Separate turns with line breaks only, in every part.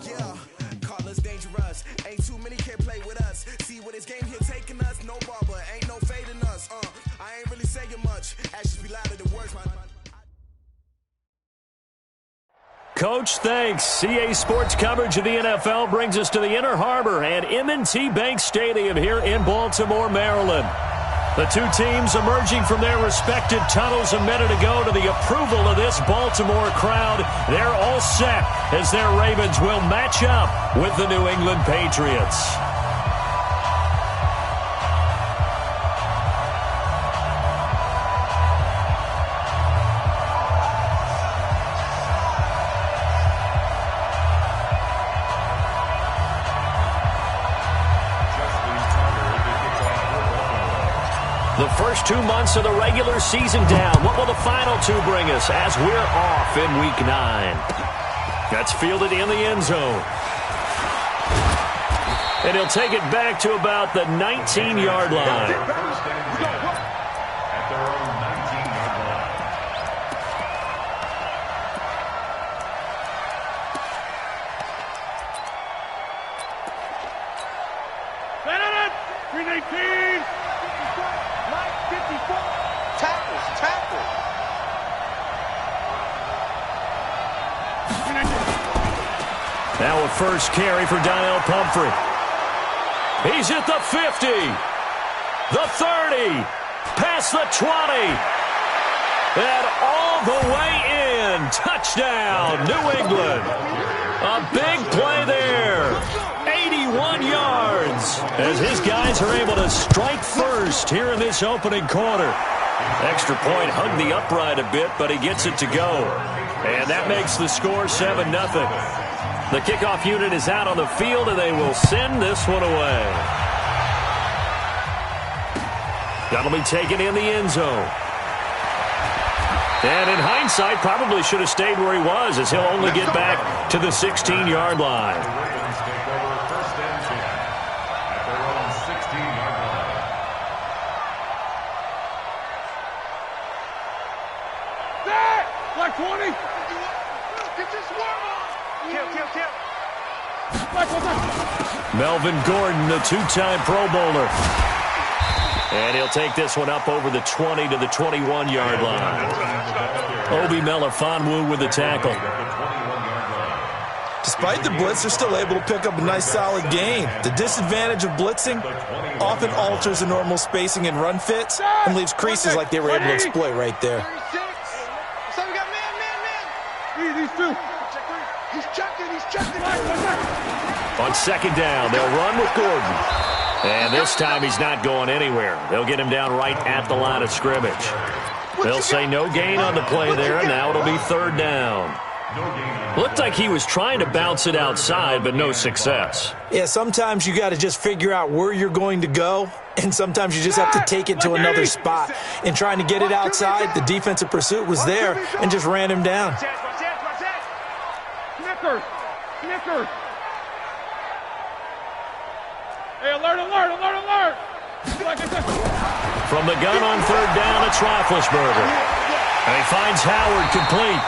Yeah, call us dangerous. Ain't too many can play with us. See what this game here taking us. No barber, ain't no fading us. I ain't really saying much. Actions be louder than words, man.
Coach, thanks. CA Sports coverage of the NFL brings us to the Inner Harbor and M&T Bank Stadium here in Baltimore, Maryland. The two teams emerging from their respective tunnels a minute ago to the approval of this Baltimore crowd. They're all set as their Ravens will match up with the New England Patriots. The first 2 months of the regular season down. What will the final two bring us as we're off in Week 9? That's fielded in the end zone. And he'll take it back to about the 19-yard line. Now a first carry for Donnell Pumphrey. He's at the 50, the 30, past the 20, and all the way in. Touchdown, New England. A big play there. 81 yards as his guys are able to strike first here in this opening quarter. Extra point hugged the upright a bit, but he gets it to go. And that makes the score 7-0. The kickoff unit is out on the field, and they will send this one away. That'll be taken in the end zone. And in hindsight, probably should have stayed where he was, as he'll only get back to the 16-yard line.
Like 20.
Melvin Gordon, the two-time Pro Bowler. And he'll take this one up over the 20 to the 21-yard line. Obi Melifonwu with the tackle.
Despite the blitz, they're still able to pick up a nice solid gain. The disadvantage of blitzing often alters the normal spacing and run fits and leaves creases like they were able to exploit right there.
On second down, they'll run with Gordon. And this time he's not going anywhere. They'll get him down right at the line of scrimmage. They'll say no gain on the play there. Now it'll be third down. Looked like he was trying to bounce it outside, but no success.
Yeah, sometimes you got to just figure out where you're going to go, and sometimes you just have to take it to another spot. In trying to get it outside, the defensive pursuit was there and just ran him down.
Snicker. Hey, alert.
From the gun on third down, it's Roethlisberger. And he finds Howard complete.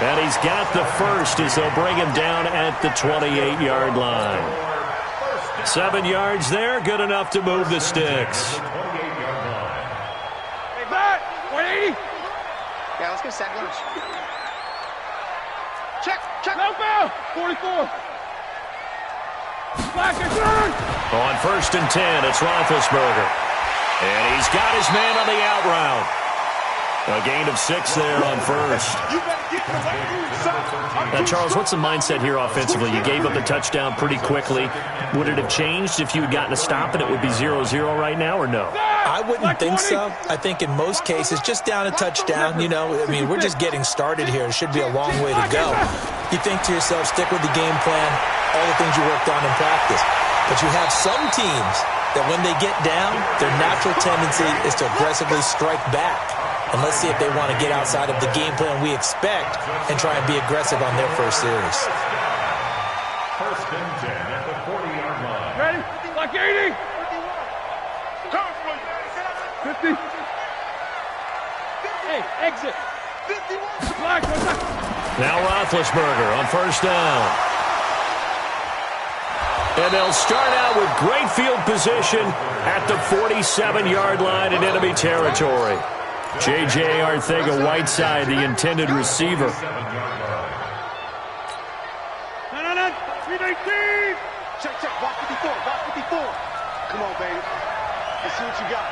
And he's got the first as they'll bring him down at the 28-yard line. 7 yards there, good enough to move the sticks.
Hey, Matt, 180.
Yeah, let's go sack lunch. Check.
No foul. 44.
On first and 10, it's Roethlisberger. And he's got his man on the out route. A gain of 6 there on first. Now, Charles, what's the mindset here offensively? You gave up the touchdown pretty quickly. Would it have changed if you had gotten a stop and it would be 0-0 right now, or no?
I wouldn't think so. I think in most cases, just down a touchdown, we're just getting started here. It should be a long way to go. You think to yourself, stick with the game plan, all the things you worked on in practice. But you have some teams that when they get down, their natural tendency is to aggressively strike back. And let's see if they want to get outside of the game plan we expect and try and be aggressive on their first series.
First and 10 at the 40-yard line.
Ready? Like 80. 50. Hey, exit. 51. Flag, what's that?
Now Roethlisberger on first down. And they'll start out with great field position at the 47-yard line in enemy territory. J.J. Arcega-Whiteside, the intended receiver.
No, 319.
Check. Block 54. Come on, baby. Let's see what you got.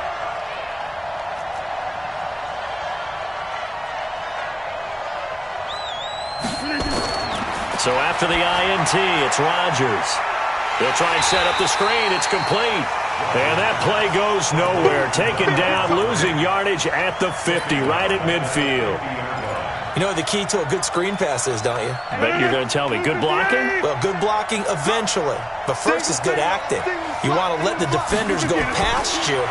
So after the INT, it's Rodgers. They'll try and set up the screen. It's complete. And that play goes nowhere. Taken down, losing yardage at the 50, right at midfield.
You know what the key to a good screen pass is, don't you?
Bet you're going to tell me. Good blocking?
Well, good blocking eventually. But first is good acting. You want to let the defenders go past you,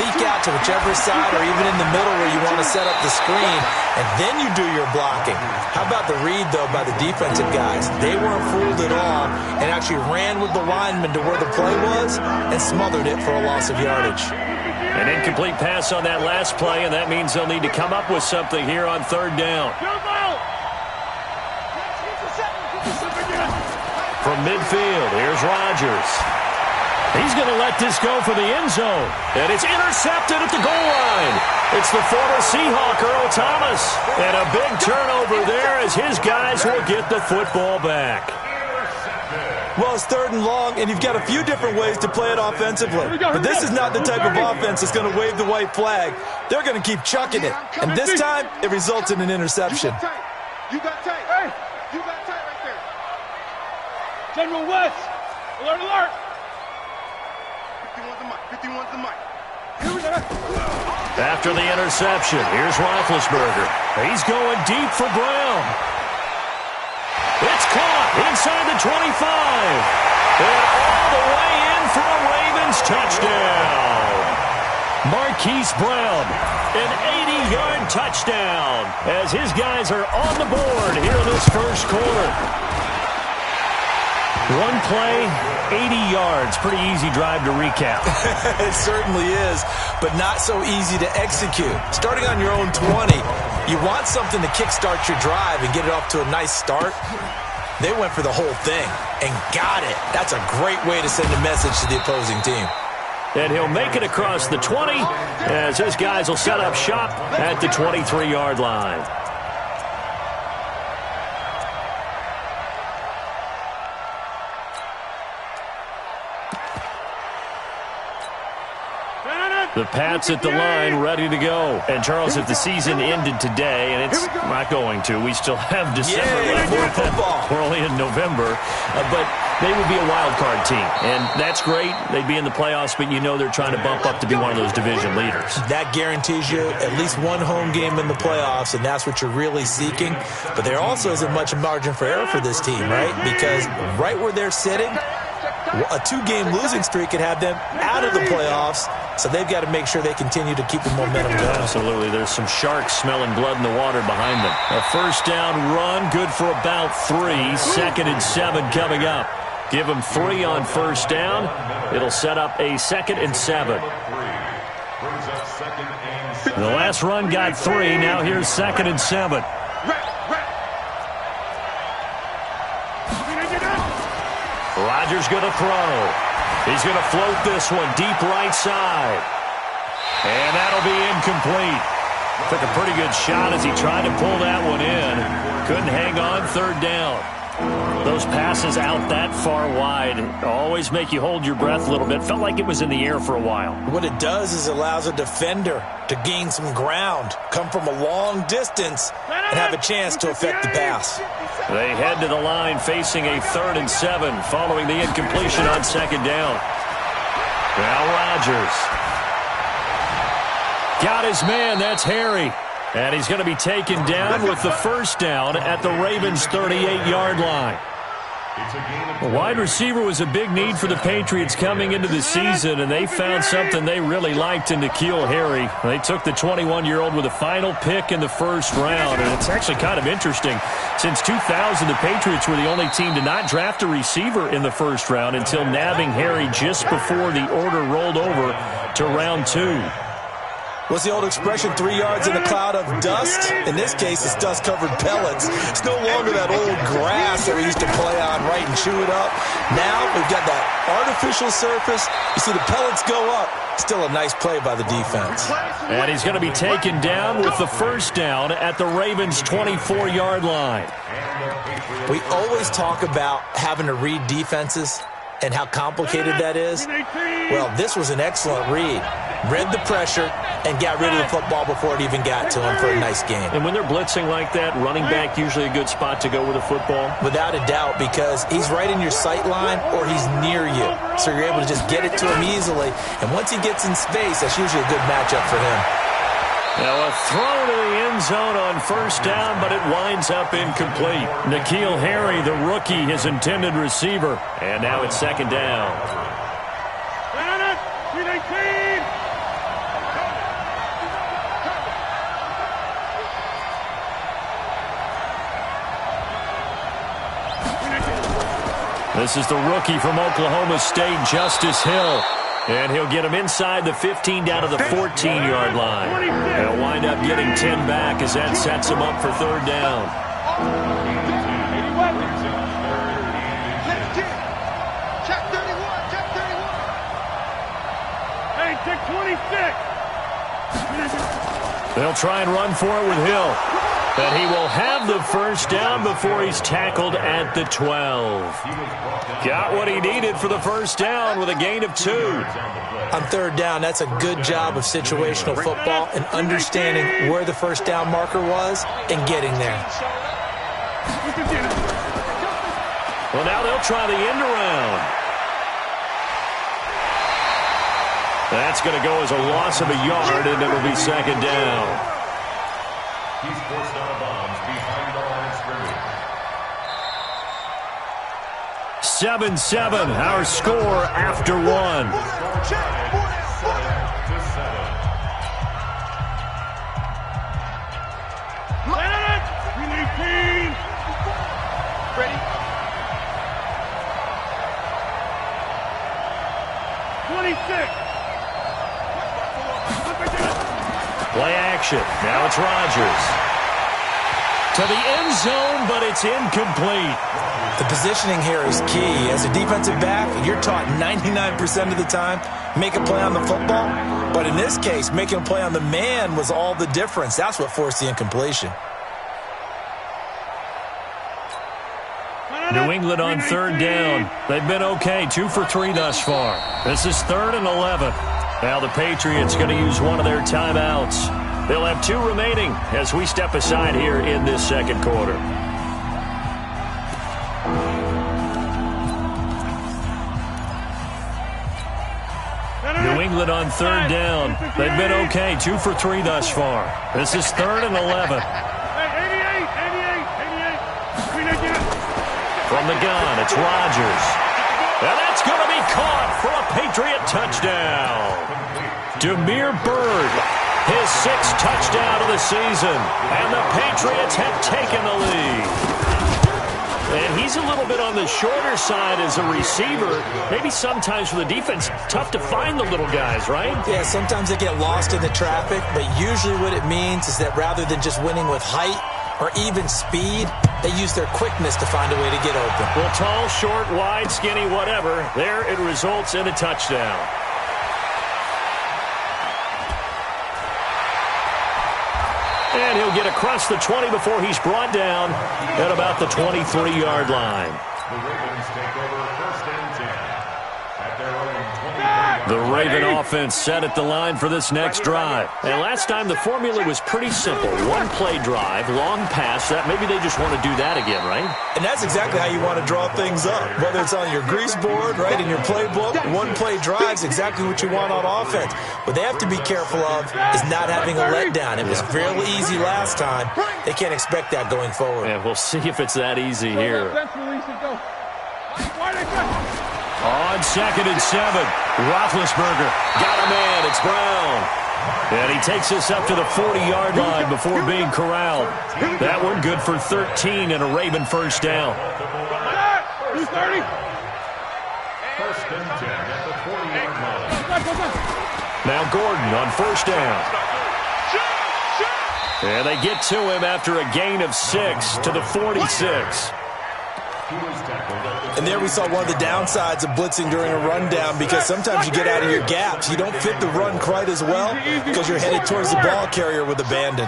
leak out to whichever side or even in the middle where you want to set up the screen, and then you do your blocking. How about the read, though, by the defensive guys? They weren't fooled at all and actually ran with the lineman to where the play was and smothered it for a loss of yardage.
An incomplete pass on that last play, and that means they'll need to come up with something here on third down. From midfield, here's Rodgers. He's going to let this go for the end zone, and it's intercepted at the goal line. It's the former Seahawk, Earl Thomas, and a big turnover there as his guys will get the football back.
Well, it's third and long, and you've got a few different ways to play it offensively. But this is not the type of offense that's going to wave the white flag. They're going to keep chucking it. And this time, it results in an interception.
You got tight. Hey, you got tight right there.
General West. Alert, alert.
51's the mic.
After the interception, here's Roethlisberger. He's going deep for Brown. It's caught inside the 25. And all the way in for a Ravens touchdown. Marquise Brown, an 80-yard touchdown as his guys are on the board here in this first quarter. One play, 80 yards. Pretty easy drive to recap.
It certainly is, but not so easy to execute. Starting on your own 20, you want something to kickstart your drive and get it off to a nice start. They went for the whole thing and got it. That's a great way to send a message to the opposing team.
And he'll make it across the 20 as his guys will set up shop at the 23-yard line. The Pats at the line, ready to go. And, Charles, if the season ended today, and it's not going to, we still have December left. We're only in November. But they would be a wild card team. And that's great. They'd be in the playoffs, but you know they're trying to bump up to be one of those division leaders. That
guarantees you at least one home game in the playoffs, and that's what you're really seeking. But there also isn't much margin for error for this team, right? Because right where they're sitting, a two-game losing streak could have them out of the playoffs, so they've got to make sure they continue to keep the momentum going.
Absolutely. There's some sharks smelling blood in the water behind them. A first down run, good for about 3. 2nd and 7 coming up. Give them 3 on first down. It'll set up a 2nd and 7. The last run got 3. Now here's 2nd and 7. Rodgers going to throw. He's going to float this one deep right side. And that'll be incomplete. Took a pretty good shot as he tried to pull that one in. Couldn't hang on, 3rd down. Those passes out that far wide always make you hold your breath a little bit. Felt like it was in the air for a while.
What it does is it allows a defender to gain some ground, come from a long distance, and have a chance to affect the pass.
They head to the line facing a 3rd and 7 following the incompletion on 2nd down. Now Rodgers. Got his man, that's Harry. And he's going to be taken down with the first down at the Ravens' 38-yard line. A wide receiver was a big need for the Patriots coming into the season, and they found something they really liked in N'Keal Harry. They took the 21-year-old with a final pick in the first round, and it's actually kind of interesting. Since 2000, the Patriots were the only team to not draft a receiver in the first round until nabbing Harry just before the order rolled over to round 2.
What's the old expression, 3 yards in a cloud of dust? In this case, it's dust-covered pellets. It's no longer that old grass that we used to play on, right, and chew it up. Now we've got that artificial surface. You see the pellets go up. Still a nice play by the defense.
And he's going to be taken down with the first down at the Ravens' 24-yard line.
We always talk about having to read defenses and how complicated that is. Well, this was an excellent read. Read the pressure and got rid of the football before it even got to him for a nice game.
And when they're blitzing like that, running back usually a good spot to go with a football?
Without a doubt, because he's right in your sight line or he's near you. So you're able to just get it to him easily. And once he gets in space, that's usually a good matchup for him.
Now a throw to the end zone on first down, but it winds up incomplete. N'Keal Harry, the rookie, his intended receiver. And now it's second down. This is the rookie from Oklahoma State, Justice Hill. And he'll get him inside the 15 down to the 14-yard line. They'll wind up getting 10 back as that sets him up for third down.
Check 31, check 31.
Hey, check 26.
They'll try and run for it with Hill. But he will have the first down before he's tackled at the 12. Got what he needed for the first down with a gain of 2.
On third down, that's a good job of situational football and understanding where the first down marker was and getting there.
Well, now they'll try the end around. That's going to go as a loss of a yard, and it'll be second down.
He's forced out of bounds behind the line of scrimmage.
7-7, our score after one.
7-7.
Ready?
26.
Play action. Now it's Rodgers. To the end zone, but it's incomplete.
The positioning here is key. As a defensive back, you're taught 99% of the time, make a play on the football. But in this case, making a play on the man was all the difference. That's what forced the incompletion.
New England on third down. They've been okay, 2 for 3 thus far. This is 3rd and 11. Now the Patriots going to use one of their timeouts. They'll have 2 remaining as we step aside here in this second quarter. New England on third down. They've been okay, 2 for 3 thus far. This is 3rd and 11.
88.
From the gun, it's Rodgers. And that's going to be caught for a Patriot touchdown. Demir Bird, his 6th touchdown of the season. And the Patriots have taken the lead. And he's a little bit on the shorter side as a receiver. Maybe sometimes for the defense, tough to find the little guys, right?
Yeah, sometimes they get lost in the traffic, but usually what it means is that rather than just winning with height or even speed, they use their quickness to find a way to get open.
Well, tall, short, wide, skinny, whatever, there it results in a touchdown. And he'll get across the 20 before he's brought down at about the 23-yard line.
The Ravens take over 1st and 10 at their own 23-yard line.
The Raven offense set at the line for this next drive. And last time the formula was pretty simple. 1-play drive, long pass. That maybe they just want to do that again, right?
And that's exactly how you want to draw things up. Whether it's on your grease board, right, in your playbook, 1-play drive's exactly what you want on offense. What they have to be careful of is not having a letdown. It was fairly easy last time. They can't expect that going forward.
Yeah, we'll see if it's that easy here. On 2nd and 7, Roethlisberger got a man. It's Brown. And he takes us up to the 40-yard line before being corralled. That one good for 13 and a Raven first down.
230.
1st and 10 at the 40-yard line.
Now Gordon on first down. And they get to him after a gain of 6 to the 46.
And there we saw one of the downsides of blitzing during a rundown, because sometimes you get out of your gaps. You don't fit the run quite as well because you're headed towards the ball carrier with abandon.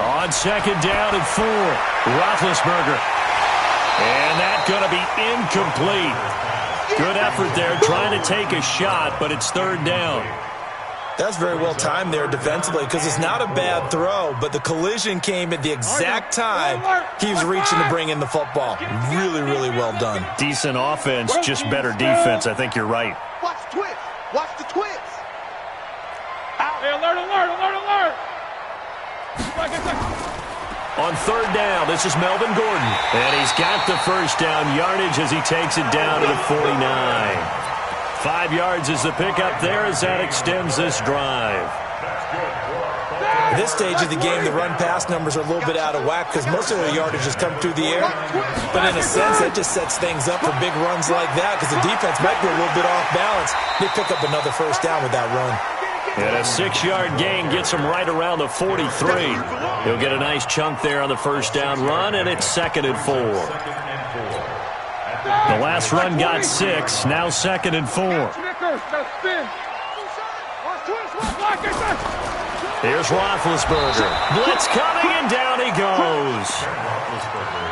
On second down and 4, Roethlisberger. And that's going to be incomplete. Good effort there trying to take a shot, but it's third down.
That's very well timed there defensively, because it's not a bad throw, but the collision came at the exact time he was reaching to bring in the football. Really, really well done.
Decent offense, just better defense. I think you're right.
Watch the twist. Watch the twist.
Hey, alert, alert, alert, alert.
On third down, this is Melvin Gordon. And he's got the first down yardage as he takes it down to the 49. 5 yards is the pickup there as that extends this drive.
At this stage of the game, the run-pass numbers are a little bit out of whack because most of the yardage has come through the air. But in a sense, that just sets things up for big runs like that, because the defense might be a little bit off balance. They pick up another first down with that run.
And a 6-yard gain gets him right around the 43. He'll get a nice chunk there on the first down run, and it's 2nd and 4. The last run got 6, now 2nd and 4. Here's Roethlisberger. Blitz coming, and down he goes.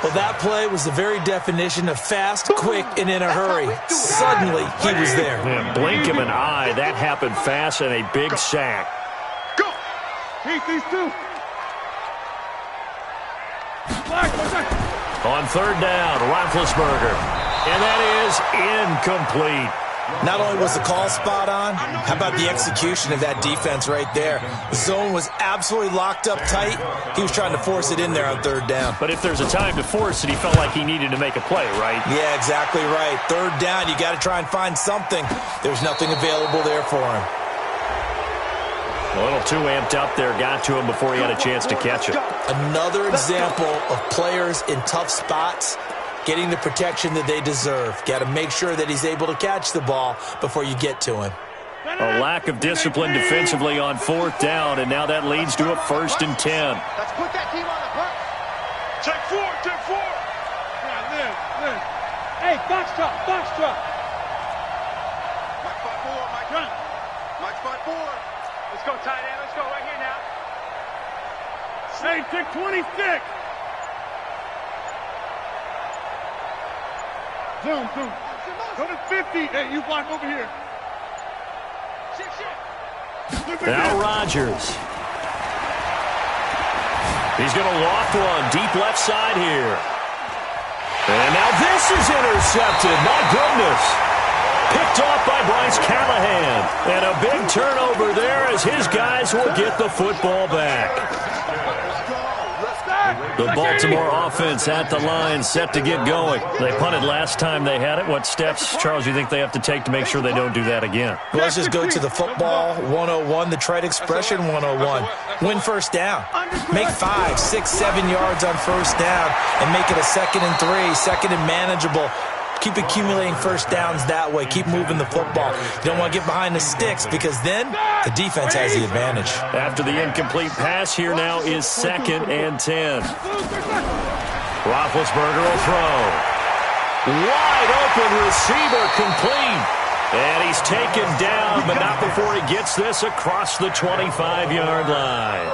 Well, that play was the very definition of fast, quick, and in a hurry. Suddenly, he was there.
Yeah, blink of an eye. That happened fast, and a big sack.
Go! Keep these two.
On third down, Roethlisberger. And that is incomplete.
Not only was the call spot on, how about the execution of that defense right there? The zone was absolutely locked up tight. He was trying to force it in there on third down.
But if there's a time to force it, he felt like he needed to make a play, right?
Yeah, exactly right. Third down, you got to try and find something. There's nothing available there for him.
A little too amped up there, got to him before he had a chance to catch it.
Another example of players in tough spots getting the protection that they deserve. Got to make sure that he's able to catch the ball before you get to him.
A lack of discipline defensively on fourth down, and now that leads to a 1st and 10.
Let's put that team on the front.
Check 4, check 4. Yeah, Lynn. Hey, box drop, box drop.
Mike 5-4, Mike.
Run.
Mike 5-4.
Let's go, tight end. Let's go right here now. Hey, check 26. Zoom. Go to 50. Hey, you block over here.
Shit.
Now Rodgers. He's going to loft one deep left side here. And now this is intercepted. My goodness. Picked off by Bryce Callahan. And a big turnover there as his guys will get the football back. The Baltimore offense at the line, set to get going. They punted last time they had it. What steps, Charles, do you think they have to take to make sure they don't do that again?
Well, let's just go to the football 101, the trite expression 101. Win first down. Make 5, 6, 7 yards on first down and make it a 2nd and 3, 2nd and manageable. Keep accumulating first downs that way. Keep moving the football. You don't want to get behind the sticks, because then the defense has the advantage.
After the incomplete pass, here now is 2nd and 10. Roethlisberger will throw. Wide open receiver, complete. And he's taken down, but not before he gets this across the 25-yard line.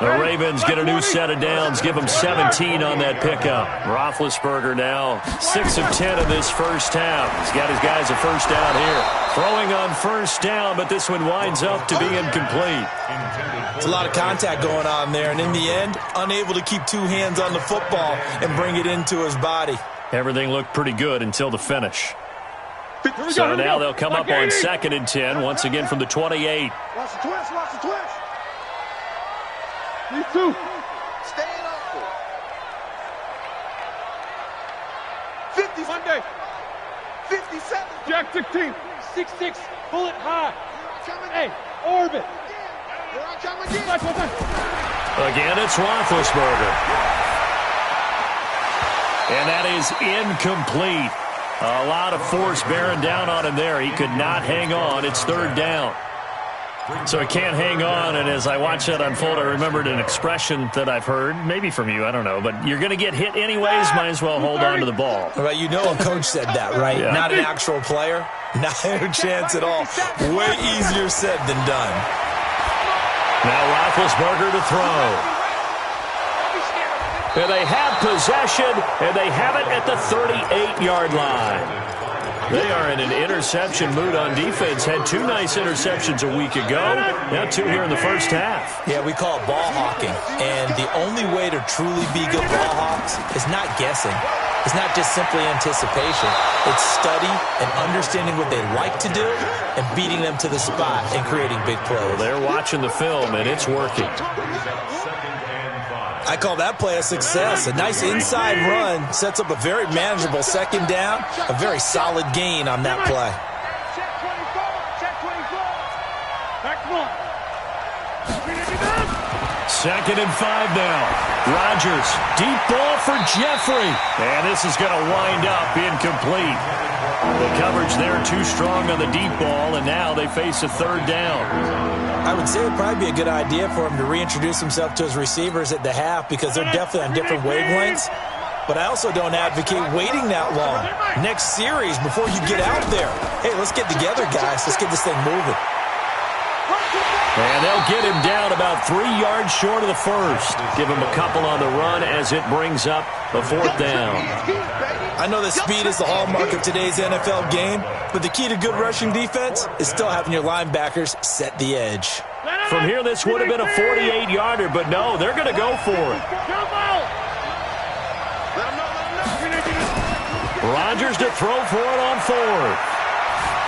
The Ravens get a new set of downs, give them 17 on that pickup. Roethlisberger now 6 of 10 in this first half. He's got his guys a first down here. Throwing on first down, but this one winds up to be incomplete.
It's a lot of contact going on there, and in the end, unable to keep 2 hands on the football and bring it into his body.
Everything looked pretty good until the finish. So now they'll come up on 2nd and 10, once again from the 28.
Watch the twist, watch the twist.
These two.
Stay in up. 50
Monday.
57.
Jack 16. 6'6". Bullet high. Hey, orbit.
Here I come again.
Again, it's Roethlisberger. And that is incomplete. A lot of force bearing down on him there. He could not hang on. It's third down. So he can't hang on, and as I watch that unfold, I remembered an expression that I've heard, maybe from you, I don't know, but you're going to get hit anyways, might as well hold on to the ball.
Well, you know a coach said that, right? Yeah. Not an actual player. Not a chance at all. Way easier said than done.
Now Roethlisberger to throw. And they have possession, and they have it at the 38-yard line. They are in an interception mood on defense. Had 2 nice interceptions a week ago. Now 2 here in the first half.
Yeah, we call it ball hawking. And the only way to truly be good ball hawks is not guessing. It's not just simply anticipation. It's study and understanding what they like to do and beating them to the spot and creating big plays.
Well, they're watching the film, and it's working.
I call that play a success. A nice inside run sets up a very manageable second down, a very solid gain on that play.
Check 24. Check 24. Back one.
Second and 5 now. Rodgers, deep ball for Jeffrey. And this is going to wind up incomplete. The coverage there too strong on the deep ball, and now they face a third down.
I would say it would probably be a good idea for him to reintroduce himself to his receivers at the half because they're definitely on different wavelengths. But I also don't advocate waiting that long. Next series, before you get out there, hey, let's get together, guys. Let's get this thing moving.
And they'll get him down about 3 yards short of the first. Give him a couple on the run as it brings up the fourth down.
I know that speed is the hallmark of today's NFL game, but the key to good rushing defense is still having your linebackers set the edge.
From here, this would have been a 48-yarder, but no, they're going to go for it. Rodgers to throw for it on 4th.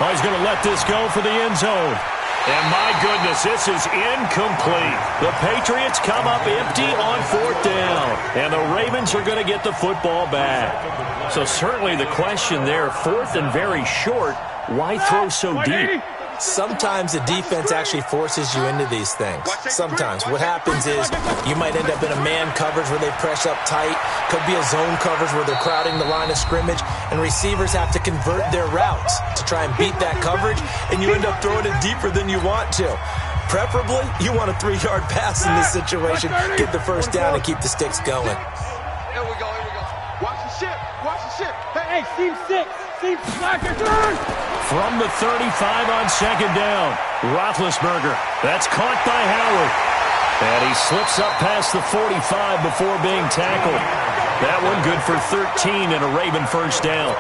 Oh, he's going to let this go for the end zone. And my goodness, this is incomplete. The Patriots come up empty on 4th down. And the Ravens are going to get the football back. So certainly the question there, 4th and very short, why throw so deep?
Sometimes the defense actually forces you into these things. Sometimes. What happens is you might end up in a man coverage where they press up tight. Could be a zone coverage where they're crowding the line of scrimmage. And receivers have to convert their routes to try and beat that coverage. And you end up throwing it deeper than you want to. Preferably, you want a 3-yard pass in this situation. Get the first down and keep the sticks going.
Here we go, here we go. Watch the ship, watch the ship.
Hey, seam 6. Seam slacker, turn.
From the 35 on second down, Roethlisberger. That's caught by Howard. And he slips up past the 45 before being tackled. That one good for 13 and a Raven first down.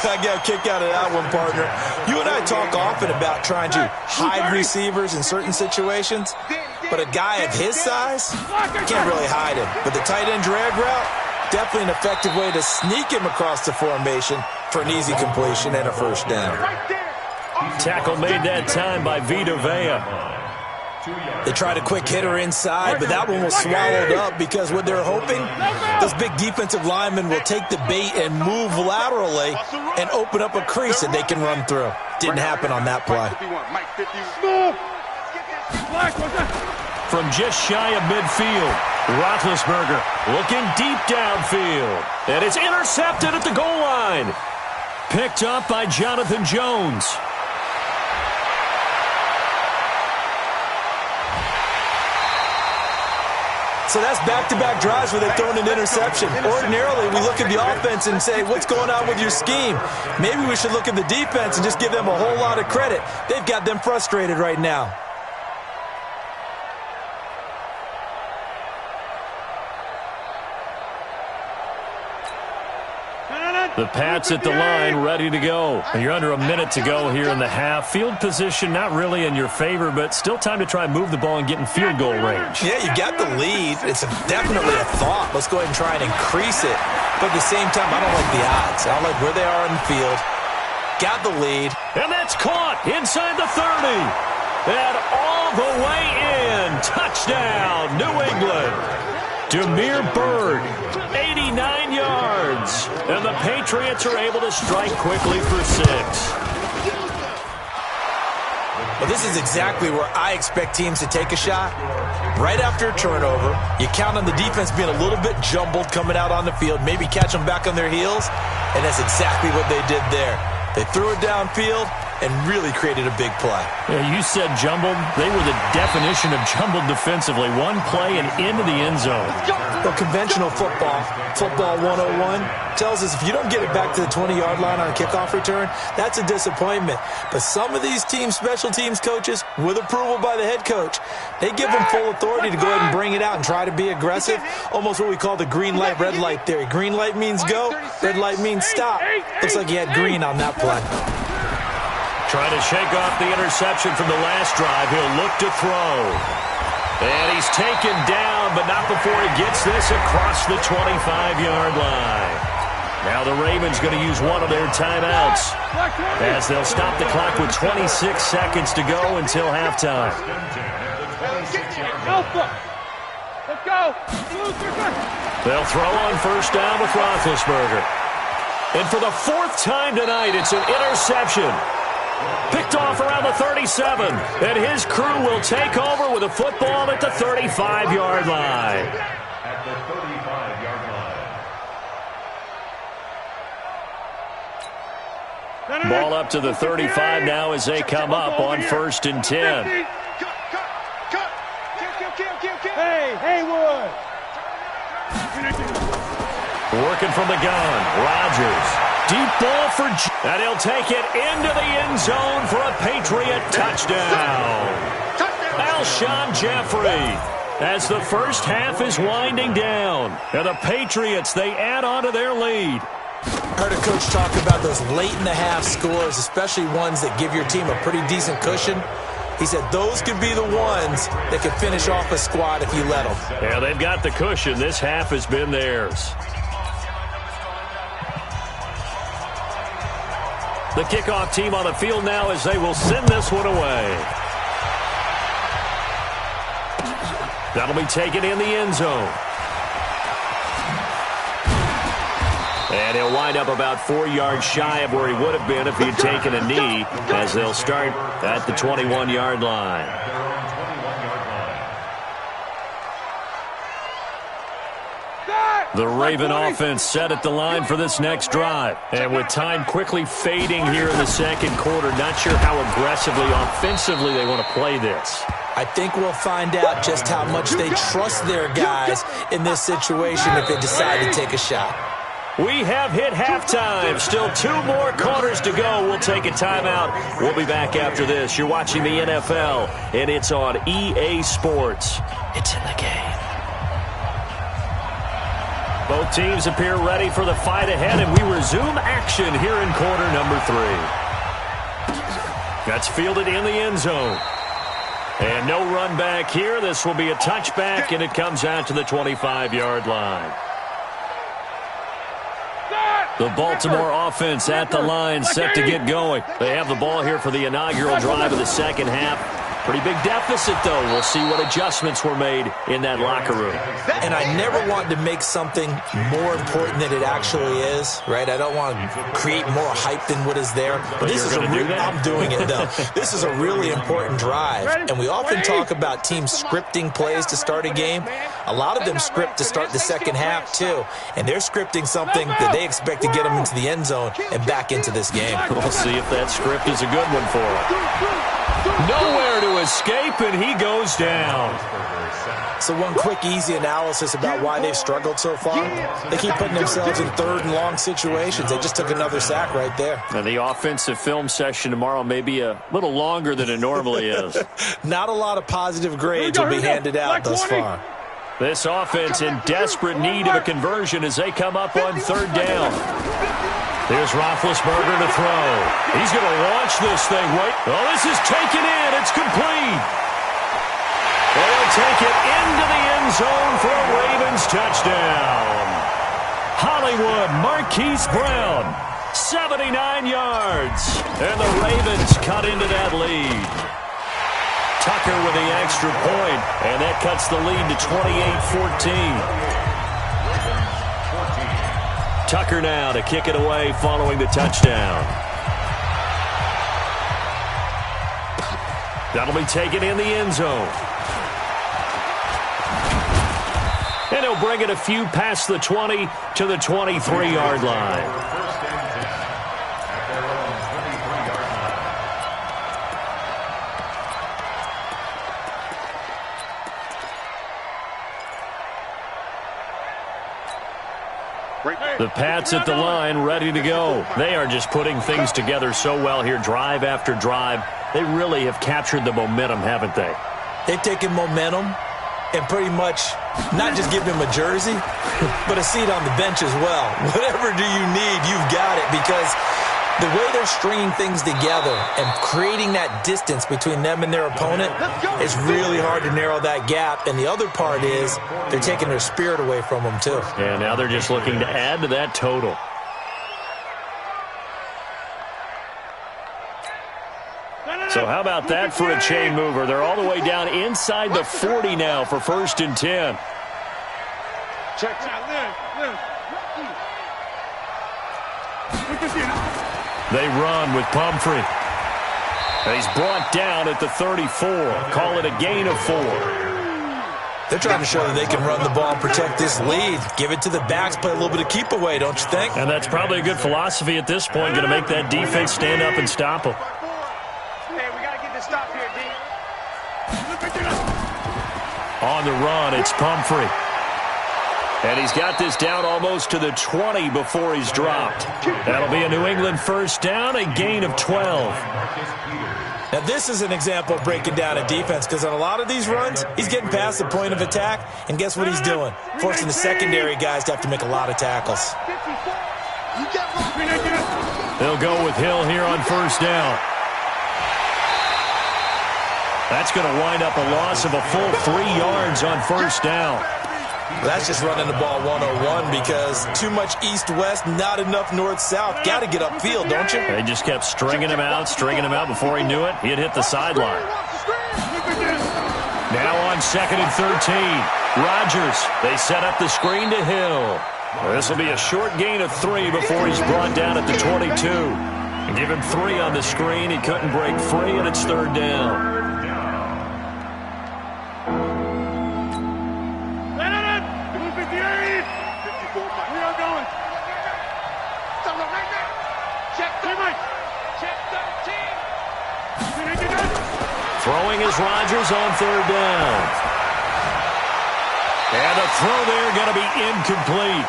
I got a kick out of that one, partner. You and I talk often about trying to hide receivers in certain situations, but a guy of his size can't really hide him. But the tight end drag route, definitely an effective way to sneak him across the formation for an easy completion and a first down.
Tackle made that time by Vita Vea.
They tried a quick hitter inside, but that one was swallowed up because what they're hoping, those big defensive linemen will take the bait and move laterally and open up a crease that they can run through. Didn't happen on that play.
From just shy of midfield, Roethlisberger looking deep downfield. And it's intercepted at the goal line. Picked up by Jonathan Jones.
So that's back-to-back drives where they've thrown an interception. Ordinarily, we look at the offense and say, what's going on with your scheme? Maybe we should look at the defense and just give them a whole lot of credit. They've got them frustrated right now.
The Pats at the line, ready to go. And you're under a minute to go here in the half. Field position not really in your favor, but still time to try and move the ball and get in field goal range.
Yeah, you got the lead. It's definitely a thought. Let's go ahead and try and increase it. But at the same time, I don't like the odds. I don't like where they are on the field. Got the lead.
And that's caught inside the 30. And all the way in. Touchdown, New England. Damiere Byrd, 89 yards. And the Patriots are able to strike quickly for 6.
Well, this is exactly where I expect teams to take a shot. Right after a turnover, you count on the defense being a little bit jumbled coming out on the field, maybe catch them back on their heels, and that's exactly what they did there. They threw it downfield and really created a big play.
Yeah, you said jumbled. They were the definition of jumbled defensively. One play and into the end zone.
Well, conventional football 101, tells us if you don't get it back to the 20-yard line on a kickoff return, that's a disappointment. But some of these special teams coaches, with approval by the head coach, they give them full authority to go ahead and bring it out and try to be aggressive, almost what we call the green light, red light theory. Green light means go, red light means stop. Looks like he had green on that play.
Trying to shake off the interception from the last drive. He'll look to throw. And he's taken down, but not before he gets this across the 25-yard line. Now the Ravens going to use one of their timeouts as they'll stop the clock with 26 seconds to go until halftime.
Let's go.
They'll throw on first down with Roethlisberger. And for the fourth time tonight, it's an interception. Picked off around the 37, and his crew will take over with a football at the 35-yard line.
At the 35-yard line.
Ball up to the 35 now as they come up on 1st and 10.
Hey, Haywood.
Working from the gun, Rodgers. Deep ball for and he'll take it into the end zone for a Patriot touchdown. Alshon Jeffrey as the first half is winding down. And the Patriots, they add on to their lead.
I heard a coach talk about those late-in-the-half scores, especially ones that give your team a pretty decent cushion. He said those could be the ones that could finish off a squad if you let them.
Yeah, they've got the cushion. This half has been theirs. The kickoff team on the field now as they will send this one away. That'll be taken in the end zone. And he'll wind up about 4 yards shy of where he would have been if he had taken a knee, as they'll start at the 21-yard line. The Raven offense set at the line for this next drive. And with time quickly fading here in the second quarter, not sure how aggressively, offensively they want to play this.
I think we'll find out just how much they trust their guys in this situation if they decide to take a shot.
We have hit halftime. Still 2 more quarters to go. We'll take a timeout. We'll be back after this. You're watching the NFL, and it's on EA Sports. It's in the game. Both teams appear ready for the fight ahead, and we resume action here in quarter number 3. That's fielded in the end zone. And no run back here. This will be a touchback, and it comes out to the 25-yard line. The Baltimore offense at the line, set to get going. They have the ball here for the inaugural drive of the second half. Pretty big deficit, though. We'll see what adjustments were made in that locker room.
And I never want to make something more important than it actually is, right? I don't want to create more hype than what is there. But this is I'm doing it, though. This is a really important drive. And we often talk about teams scripting plays to start a game. A lot of them script to start the second half, too. And they're scripting something that they expect to get them into the end zone and back into this game.
We'll see if that script is a good one for them. Nowhere to escape, and he goes down.
So one quick, easy analysis about why they've struggled so far. They keep putting themselves in 3rd and long situations. They just took another sack right there.
And the offensive film session tomorrow may be a little longer than it normally is.
Not a lot of positive grades will be handed out thus far.
This offense in desperate need of a conversion as they come up on 3rd down. Here's Roethlisberger to throw. He's going to launch this thing. Oh, this is taken in. It's complete. They'll take it into the end zone for a Ravens touchdown. Hollywood Marquise Brown, 79 yards. And the Ravens cut into that lead. Tucker with the extra point, and that cuts the lead to 28-14. Tucker now to kick it away following the touchdown. That'll be taken in the end zone. And he'll bring it a few past the 20 to the 23-yard line.
First and 10 at their own 23-yard line.
The Pats at the line, ready to go. They are just putting things together so well here, drive after drive. They really have captured the momentum, haven't they?
They've taken momentum and pretty much not just give him a jersey, but a seat on the bench as well. Whatever do you need, you've got it, because the way they're stringing things together and creating that distance between them and their opponent is really hard to narrow that gap. And the other part is they're taking their spirit away from them, too.
And now they're just looking to add to that total. So how about that for a chain mover? They're all the way down inside the 40 now for 1st and 10.
Check.
They run with Pumphrey. He's brought down at the 34. Call it a gain of 4.
They're trying to show that they can run the ball and protect this lead. Give it to the backs, play a little bit of keep away, don't you think?
And that's probably a good philosophy at this point. Going to make that defense stand up and stop them.
Stop here, D.
On the run, it's Pumphrey. And he's got this down almost to the 20 before he's dropped. That'll be a New England first down, a gain of 12.
Now, this is an example of breaking down a defense, because on a lot of these runs, he's getting past the point of attack, and guess what he's doing? Forcing the secondary guys to have to make a lot of tackles.
They'll go with Hill here on first down. That's going to wind up a loss of a full 3 yards on first down.
Well, that's just running the ball 101, because too much east-west, not enough north-south. Got to get upfield, don't you?
They just kept stringing him out before he knew it. He had hit the sideline. Now on 2nd and 13. Rodgers, they set up the screen to Hill. This will be a short gain of 3 before he's brought down at the 22. And give him 3 on the screen. He couldn't break free, and it's 3rd down. Throwing is Rodgers on 3rd down. And a throw there going to be incomplete.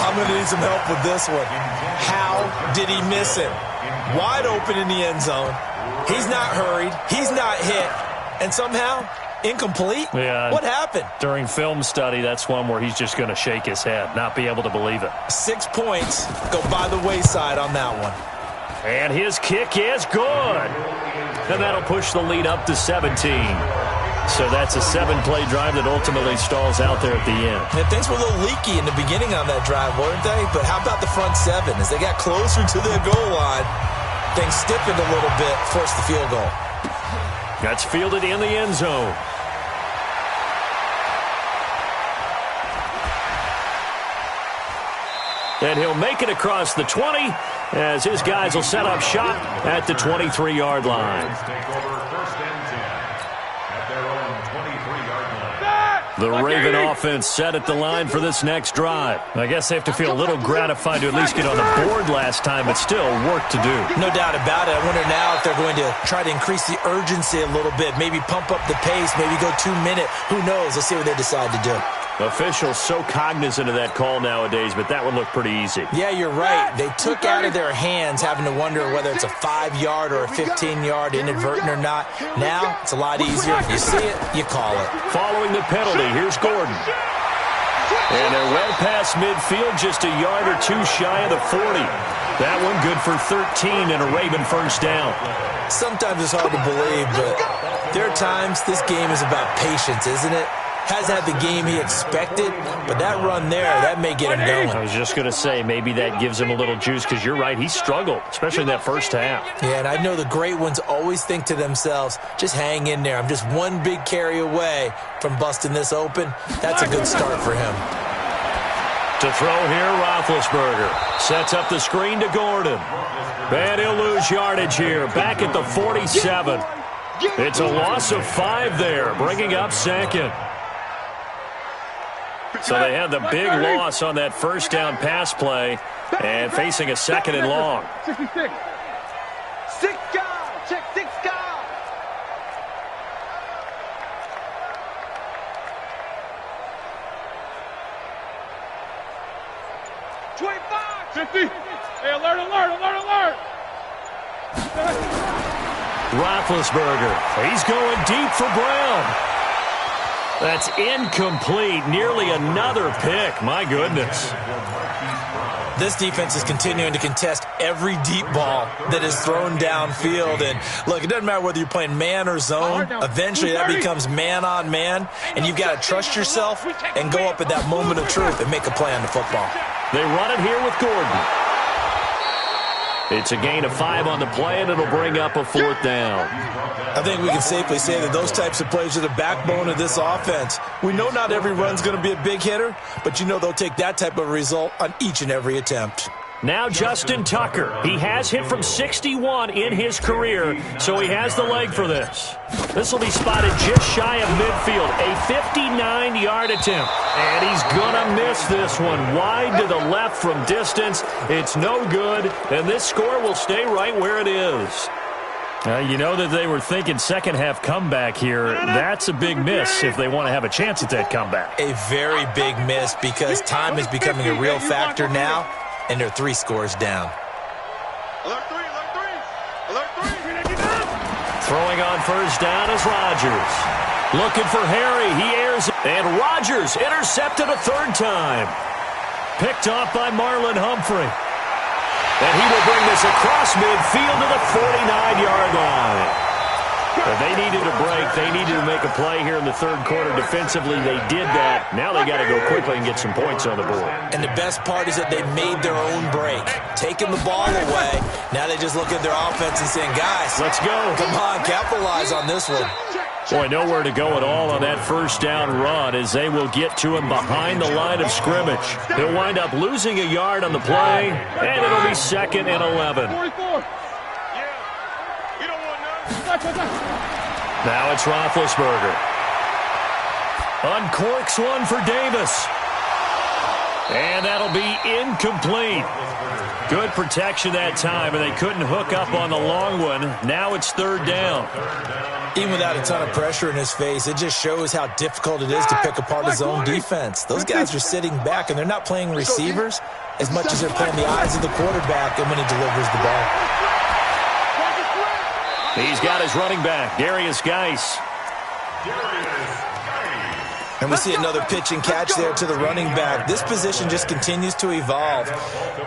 I'm going to need some help with this one. How did he miss him? Wide open in the end zone. He's not hurried. He's not hit. And somehow, incomplete?
Yeah.
What happened?
During film study, that's one where he's just going to shake his head, not be able to believe it.
6 points go by the wayside on that one.
And his kick is good. And that'll push the lead up to 17. So that's a 7-play drive that ultimately stalls out there at the end.
And things were a little leaky in the beginning on that drive, weren't they? But how about the front 7? As they got closer to the goal line, things stiffened a little bit, forced the field goal.
That's fielded in the end zone. And he'll make it across the 20 as his guys will set up shop at the 23-yard line. The Raven offense set at the line for this next drive. I guess they have to feel a little gratified to at least get on the board last time, but still work to do.
No doubt about it. I wonder now if they're going to try to increase the urgency a little bit, maybe pump up the pace, maybe go 2-minute. Who knows? Let's see what they decide to do.
Officials so cognizant of that call nowadays, but that would look pretty easy.
Yeah, you're right. They took out of their hands having to wonder whether it's a 5-yard or a 15-yard, inadvertent or not. Now, it's a lot easier. You see it, you call it.
Following the penalty, here's Gordon. And they're well past midfield, just a yard or 2 shy of the 40. That one good for 13 and a Raven first down.
Sometimes it's hard to believe, but there are times this game is about patience, isn't it? Hasn't had the game he expected, but that run there, that may get him going.
I was just going to say, maybe that gives him a little juice, because you're right, he struggled, especially in that first half.
Yeah, and I know the great ones always think to themselves, just hang in there. I'm just one big carry away from busting this open. That's a good start for him.
To throw here, Roethlisberger sets up the screen to Gordon. And he'll lose yardage here, back at the 47. It's a loss of 5 there, bringing up second. So they had the big loss on that first down pass play and facing a second and long.
66.
6 guys. Check 6 guys. $25.
50. Hey, alert, alert, alert, alert.
Roethlisberger, he's going deep for Brown. That's incomplete. Nearly another pick. My goodness.
This defense is continuing to contest every deep ball that is thrown downfield. And, look, it doesn't matter whether you're playing man or zone. Eventually that becomes man on man, and you've got to trust yourself and go up at that moment of truth and make a play on the football.
They run it here with Gordon. It's a gain of 5 on the play, and it'll bring up a 4th down.
I think we can safely say that those types of plays are the backbone of this offense. We know not every run's going to be a big hitter, but you know they'll take that type of result on each and every attempt.
Now Justin Tucker. He has hit from 61 in his career, so he has the leg for this. This will be spotted just shy of midfield. A 59-yard attempt. And he's going to miss this one. Wide to the left from distance. It's no good, and this score will stay right where it is. You know that they were thinking second-half comeback here. That's a big miss if they want to have a chance at that comeback.
A very big miss because time is becoming a real factor now, and they're 3 scores down.
Alert 3, alert 3, alert 3.
Throwing on first down is Rodgers. Looking for Harry. He airs it. And Rodgers intercepted a 3rd time. Picked off by Marlon Humphrey. And he will bring this across midfield to the 49-yard line. But they needed a break. They needed to make a play here in the 3rd quarter defensively. They did that. Now they got to go quickly and get some points on the board.
And the best part is that they made their own break. Taking the ball away. Now they just look at their offense and saying, guys,
let's go.
Come on, capitalize on this one.
Boy, nowhere to go at all on that first down run as they will get to him behind the line of scrimmage. He'll wind up losing a yard on the play, and it'll be 2nd and 11.
44.
Now it's Roethlisberger. Uncorks one for Davis. And that'll be incomplete. Good protection that time, and they couldn't hook up on the long one. Now it's 3rd down.
Even without a ton of pressure in his face, it just shows how difficult it is to pick apart his own defense. Those guys are sitting back, and they're not playing receivers as much as they're playing the eyes of the quarterback and when he delivers the ball.
He's got his running back, Darius Geis.
And we see another pitch and catch there to the running back. This position just continues to evolve.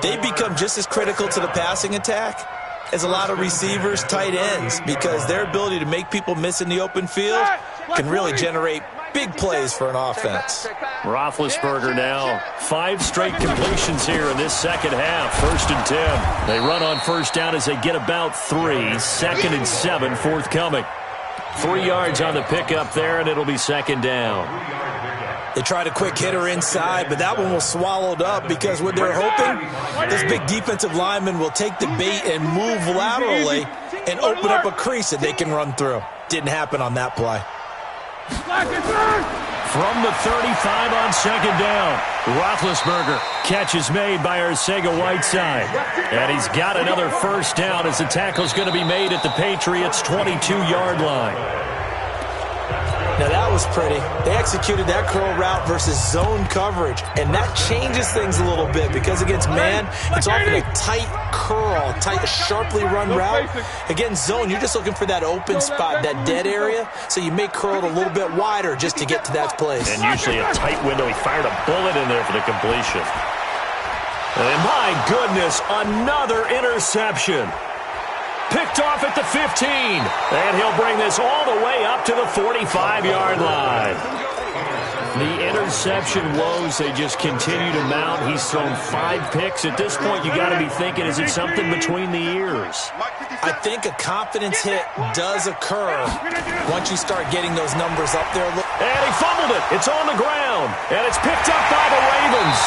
They become just as critical to the passing attack as a lot of receivers, tight ends, because their ability to make people miss in the open field can really generate big plays for an offense.
Roethlisberger now 5 straight completions here in this second half. 1st and 10. They run on first down as they get about 3. 2nd and 7 forthcoming. 3 yards on the pickup there, and it'll be 2nd down.
They tried a quick hitter inside, but that one was swallowed up because what they're hoping, this big defensive lineman will take the bait and move laterally and open up a crease that they can run through. Didn't happen on that play.
From the 35 on 2nd down, Roethlisberger. Catch is made by Arcega-Whiteside. And he's got another first down as the tackle's going to be made at the Patriots' 22-yard line.
Now that was pretty. They executed that curl route versus zone coverage, and that changes things a little bit because against man, it's often a tight curl, tight, sharply run route. Against zone, you're just looking for that open spot, that dead area, so you may curl it a little bit wider just to get to that place.
And usually a tight window. He fired a bullet in there for the completion. And my goodness, another interception. Picked off at the 15. And he'll bring this all the way up to the 45-yard line. The interception woes, they just continue to mount. He's thrown 5 picks. At this point, you got to be thinking, is it something between the ears?
I think a confidence hit does occur once you start getting those numbers up there.
And he fumbled it. It's on the ground. And it's picked up by the Ravens.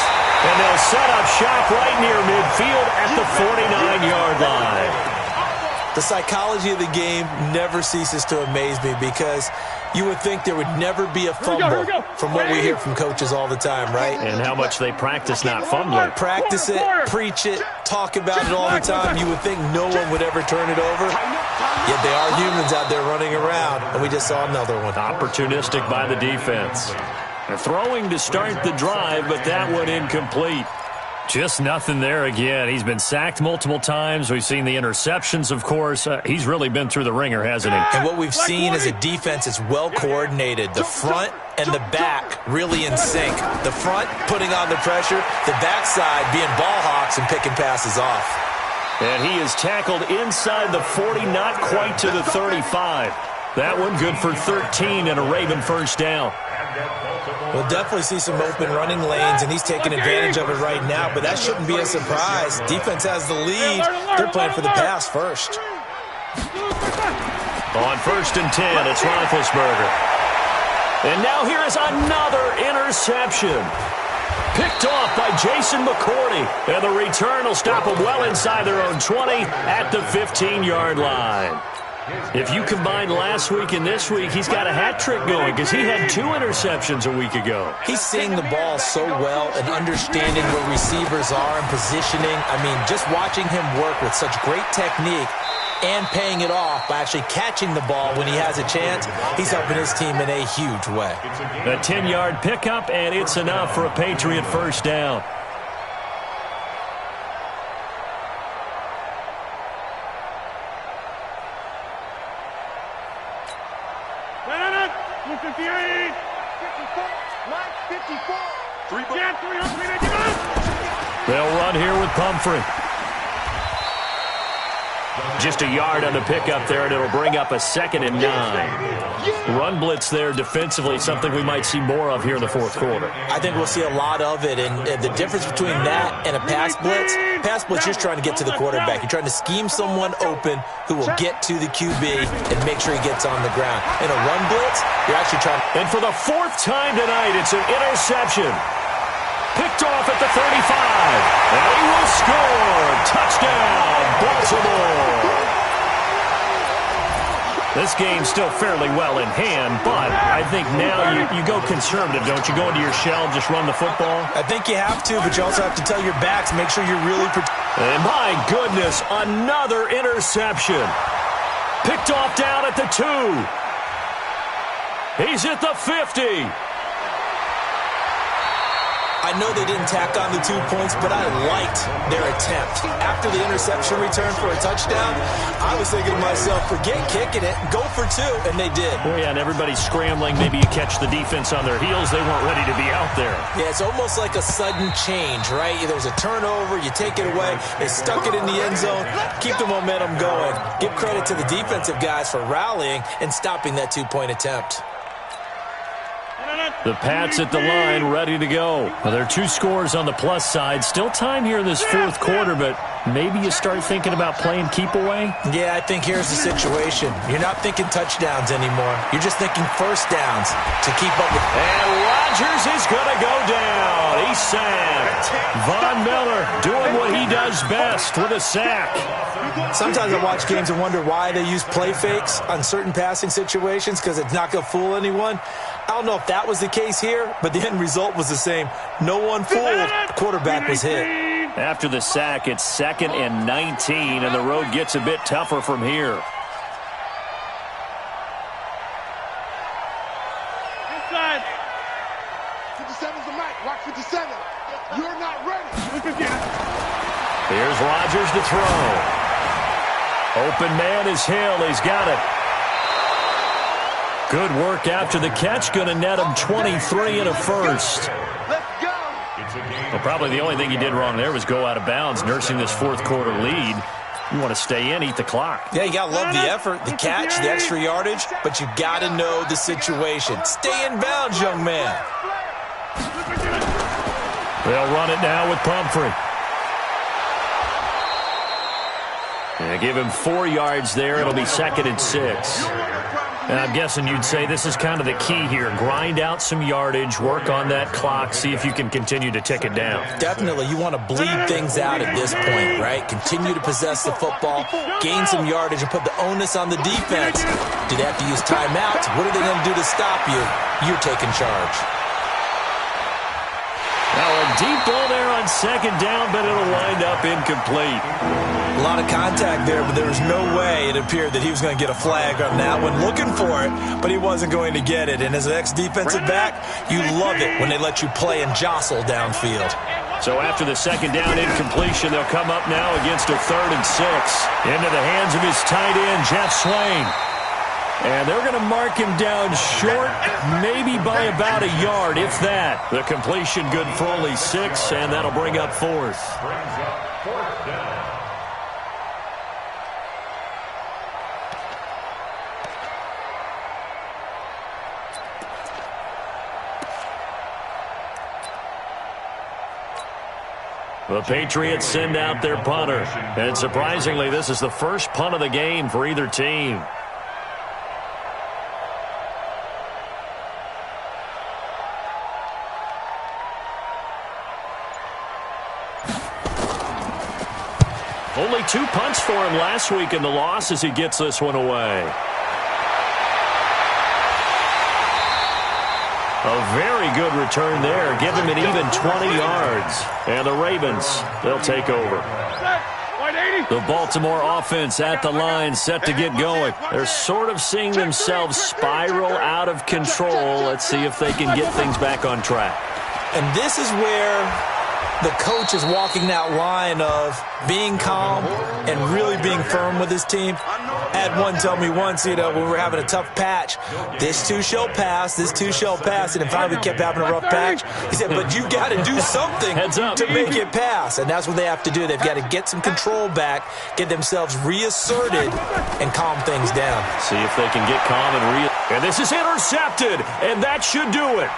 And they'll set up shop right near midfield at the 49-yard line.
The psychology of the game never ceases to amaze me because you would think there would never be a fumble from what we hear from coaches all the time, right?
And how much they practice not fumbling.
Practice it, preach it, talk about it all the time. You would think no one would ever turn it over. Yet they are humans out there running around, and we just saw another one.
Opportunistic by the defense. They're throwing to start the drive, but that one incomplete. Just nothing there again. He's been sacked multiple times. We've seen the interceptions, of course. He's really been through the ringer, hasn't he?
And what we've seen is a defense that's well coordinated. The front and the back really in sync. The front putting on the pressure, the backside being ball hawks and picking passes off.
And he is tackled inside the 40, not quite to the 35. That one good for 13 and a Raven first down.
We'll definitely see some open running lanes, and he's taking advantage of it right now, but that shouldn't be a surprise. Defense has the lead. They're playing for the pass first.
On 1st and 10, it's Roethlisberger. And now here is another interception. Picked off by Jason McCourty. And the return will stop them well inside their own 20 at the 15-yard line. If you combine last week and this week, he's got a hat trick going because he had 2 interceptions a week ago.
He's seeing the ball so well and understanding where receivers are and positioning. I mean, just watching him work with such great technique and paying it off by actually catching the ball when he has a chance, he's helping his team in a huge way.
A 10-yard pickup, and it's enough for a Patriot first down. They'll run here with Pumphrey. Just a yard on the pickup there, and it'll bring up a 2nd and 9. Run blitz there defensively, something we might see more of here in the 4th quarter.
I think we'll see a lot of it, and the difference between that and a pass blitz, you're trying to get to the quarterback. You're trying to scheme someone open who will get to the QB and make sure he gets on the ground. In a run blitz, you're actually trying to...
And for the 4th time tonight, it's an interception. Picked off at the 35. And he will score. Touchdown, Baltimore. This game's still fairly well in hand, but I think now you go conservative, don't you? Go into your shell and just run the football?
I think you have to, but you also have to tell your backs, make sure you're really...
And my goodness, another interception. Picked off down at the 2. He's at the 50.
I know they didn't tack on the 2 points, but I liked their attempt. After the interception return for a touchdown, I was thinking to myself, forget kicking it, go for 2, and they did.
Oh, yeah, and everybody's scrambling. Maybe you catch the defense on their heels. They weren't ready to be out there.
Yeah, it's almost like a sudden change, right? There's a turnover, you take it away, they stuck it in the end zone, keep the momentum going. Give credit to the defensive guys for rallying and stopping that 2-point attempt.
The Pats at the line, ready to go. Well, there are 2 scores on the plus side. Still time here in this 4th quarter, but maybe you start thinking about playing keep away?
Yeah, I think here's the situation. You're not thinking touchdowns anymore. You're just thinking first downs to keep up with.
And Rodgers is going to go down. He's sacked. Von Miller doing what he does best with a sack.
Sometimes I watch games and wonder why they use play fakes on certain passing situations because it's not going to fool anyone. I don't know if that was the case here, but the end result was the same. No one fooled. The quarterback was hit.
After the sack, it's 2nd and 19, and the road gets a bit tougher from here.
Inside.
57's the mic. Watch 57. You're not ready.
Here's Rodgers to throw. Open man is Hill. He's got it. Good work after the catch. Going to net him 23 and a first.
Let's go.
Well, probably the only thing he did wrong there was go out of bounds, nursing this 4th quarter lead. You want to stay in, eat the clock.
Yeah, you got to love the effort, the catch, the extra yardage, but you got to know the situation. Stay in bounds, young man.
They'll run it now with Pumphrey. And give him 4 yards there. It'll be 2nd and 6. And I'm guessing you'd say this is kind of the key here. Grind out some yardage, work on that clock, see if you can continue to tick it down.
Definitely. You want to bleed things out at this point, right? Continue to possess the football, gain some yardage, and put the onus on the defense. Do they have to use timeouts? What are they going to do to stop you? You're taking charge.
Now a deep ball there on second down, but it'll wind up incomplete.
A lot of contact there, but there was no way it appeared that he was going to get a flag on that one. Looking for it, but he wasn't going to get it. And as an ex-defensive back, you love it when they let you play and jostle downfield.
So after the second down incompletion, they'll come up now against a 3rd and 6. Into the hands of his tight end, Jeff Swain. And they're going to mark him down short, maybe by about a yard, if that. The completion good for only 6, and that'll bring up 4th.
Brings up 4th down.
The Patriots send out their punter. And surprisingly, this is the first punt of the game for either team. Only 2 punts for him last week in the loss as he gets this one away. A very good return there. Give him an even 20 yards. And the Ravens, they'll take over. The Baltimore offense at the line, set to get going. They're sort of seeing themselves spiral out of control. Let's see if they can get things back on track.
And this is where the coach is walking that line of being calm and really being firm with his team. I had one tell me once, when we were having a tough patch, this too shall pass, this too shall pass. And then finally we kept having a rough patch. He said, but you got to do something to make it pass. And that's what they have to do. They've got to get some control back, get themselves reasserted, and calm things down.
See if they can get calm and And this is intercepted, and that should do it.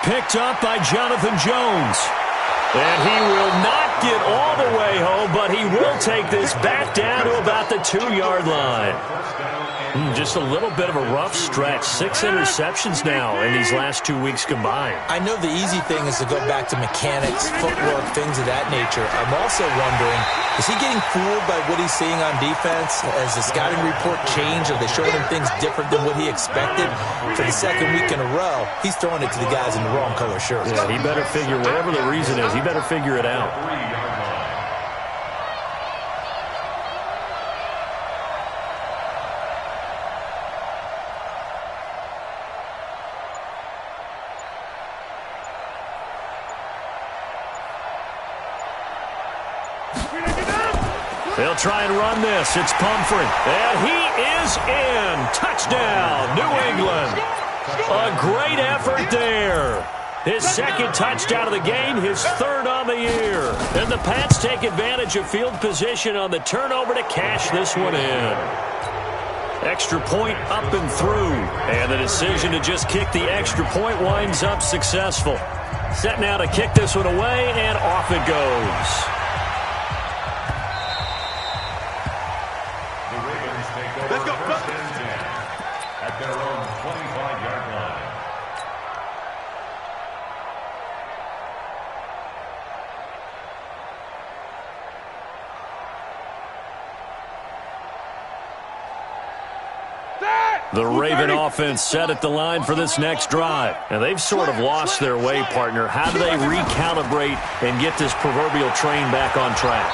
Picked up by Jonathan Jones. And he will not get all the way home, but he will take this back down to about the 2-yard line. Just a little bit of a rough stretch. 6 interceptions now in these last 2 weeks combined.
I know the easy thing is to go back to mechanics, footwork, things of that nature. I'm also wondering, is he getting fooled by what he's seeing on defense? Has the scouting report changed? Are they showing him things different than what he expected? For the 2nd week in a row, he's throwing it to the guys in the wrong color shirts.
Yeah, he better figure, whatever the reason is, he better figure it out. They'll try and run this. It's Pumphrey. And he is in. Touchdown, New England. A great effort there. His 2nd touchdown of the game, his 3rd on the year. And the Pats take advantage of field position on the turnover to cash this one in. Extra point up and through. And the decision to just kick the extra point winds up successful. Set now to kick this one away, and off it goes.
Let's go. First and 10 at their own 25-yard line.
The Raven offense set at the line for this next drive. And they've sort of lost their way, partner. How do they recalibrate and get this proverbial train back on track?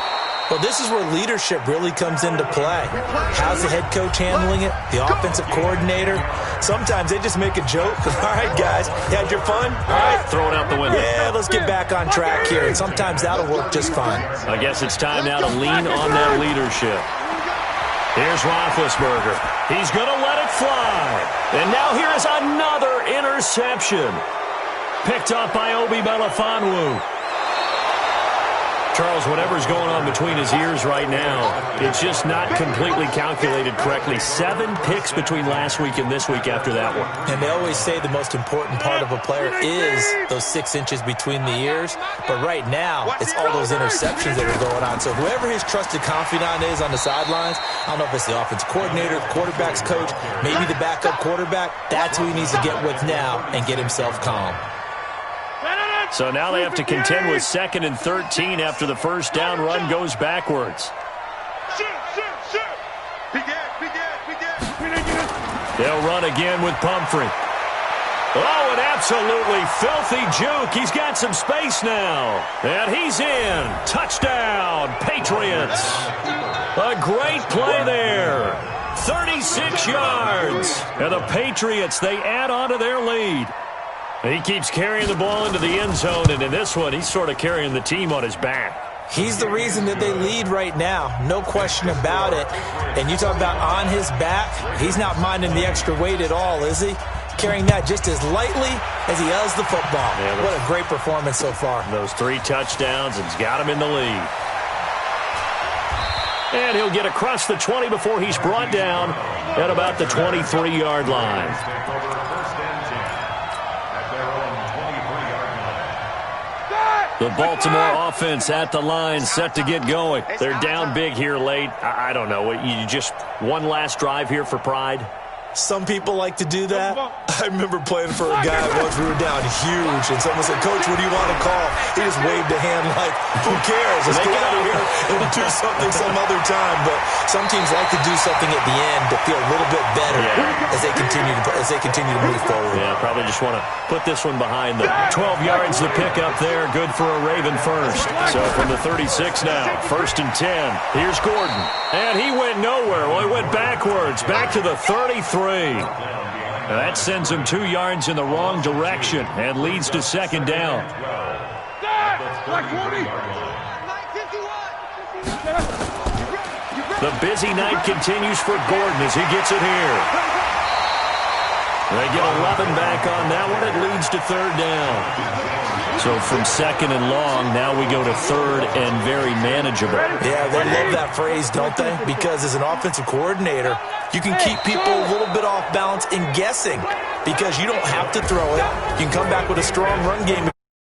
Well, this is where leadership really comes into play. How's the head coach handling it? The offensive coordinator? Sometimes they just make a joke. All right, guys, you had your fun? All right.
Throw it out the window.
Yeah, let's get back on track here. And sometimes that'll work just fine.
I guess it's time now to lean on that leadership. Here's Roethlisberger. He's going to let it fly. And now here is another interception. Picked up by Obi Melifonwu. Charles, whatever's going on between his ears right now, it's just not completely calculated correctly. 7 picks between last week and this week after that one.
And they always say the most important part of a player is those 6 inches between the ears. But right now, it's all those interceptions that are going on. So whoever his trusted confidant is on the sidelines, I don't know if it's the offensive coordinator, the quarterback's coach, maybe the backup quarterback, that's who he needs to get with now and get himself calm.
So now they have to contend with 2nd and 13 after the first down run goes backwards. They'll run again with Pumphrey. Oh, an absolutely filthy juke. He's got some space now. And he's in. Touchdown, Patriots. A great play there. 36 yards. And the Patriots, they add on to their lead. He keeps carrying the ball into the end zone, and in this one, he's sort of carrying the team on his back.
He's the reason that they lead right now, no question about it. And you talk about on his back, he's not minding the extra weight at all, is he? Carrying that just as lightly as he does the football. Yeah, what a great performance so far.
Those 3 touchdowns, and he's got him in the lead. And he'll get across the 20 before he's brought down at about the 23-yard line. The Baltimore offense at the line, set to get going. They're down big here late. I don't know. You just one last drive here for pride?
Some people like to do that. I remember playing for a guy once. We were down huge, and someone said, "Coach, what do you want to call?" He just waved a hand like, "Who cares? Let's get out of here and do something some other time." But some teams like to do something at the end to feel a little bit better as they continue to move forward.
Yeah, probably just want to put this one behind them. 12 yards to pick up there, good for a Raven first. So from the 36 now, 1st and 10. Here's Gordon, and he went nowhere. Well, he went backwards, back to the 33. That sends him 2 yards in the wrong direction and leads to 2nd down. The busy night continues for Gordon as he gets it here. They get 11 back on that one. It leads to 3rd down. So from 2nd and long, now we go to 3rd and very manageable.
Yeah, they love that phrase, don't they? Because as an offensive coordinator, you can keep people a little bit off balance and guessing because you don't have to throw it. You can come back with a strong run game